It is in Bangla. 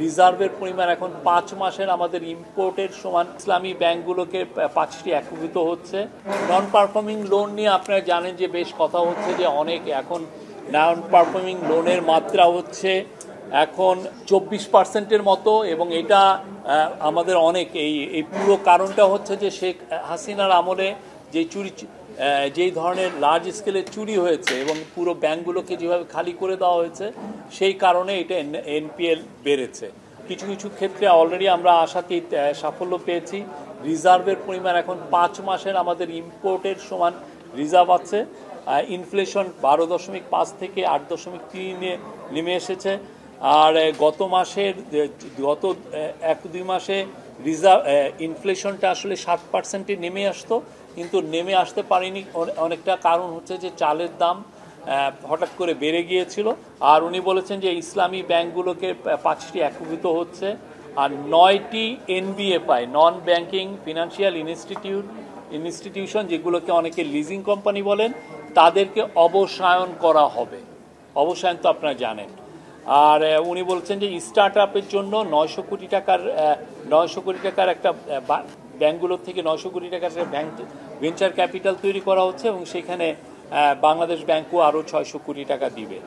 রিজার্ভের পরিমাণ এখন 5 মাসের আমাদের ইম্পোর্টের সমান। ইসলামী ব্যাংকগুলোকে 5টি একীভূত হচ্ছে। নন পারফর্মিং লোন নিয়ে আপনারা জানেন যে বেশ কথা হচ্ছে যে অনেক এখন নন পারফর্মিং লোনের মাত্রা হচ্ছে এখন 24% মতো, এবং এটা আমাদের অনেক এই পুরো কারণটা হচ্ছে যে শেখ হাসিনার আমলে যে যেই ধরনের লার্জ স্কেলে চুরি হয়েছে এবং পুরো ব্যাংকগুলোকে যেভাবে খালি করে দেওয়া হয়েছে, সেই কারণে এটা এনপিএল বেড়েছে। কিছু কিছু ক্ষেত্রে অলরেডি আমরা আশাতীত সাফল্য পেয়েছি। রিজার্ভের পরিমাণ এখন 5 মাসের আমাদের ইম্পোর্টের সমান রিজার্ভ আছে। ইনফ্লেশন 12.5 থেকে 8.3 নেমে এসেছে। আর গত 1-2 মাসে রিজার্ভ ইনফ্লেশনটা আসলে 7%-এ নেমে আসতো, কিন্তু নেমে আসতে পারেনি। অনেকটা কারণ হচ্ছে যে চালের দাম হঠাৎ করে বেড়ে গিয়েছিল। আর উনি বলেছেন যে ইসলামী ব্যাংকগুলোকে 5টি একীভূত হচ্ছে, আর 9টি NBFI, non banking financial institution, যেগুলোকে অনেকে লিজিং কোম্পানি বলেন, তাদেরকে অবসায়ন করা হবে। অবসায়ন তো আপনারা জানেন। আর উনি বলছেন যে স্টার্ট আপের জন্য 900 কোটি টাকার একটা ব্যাংকগুলোর থেকে 900 কোটি টাকার ভেঞ্চার ক্যাপিটাল তৈরি করা হচ্ছে, এবং সেখানে বাংলাদেশ ব্যাংকও আরও 600 কোটি টাকা দিবে।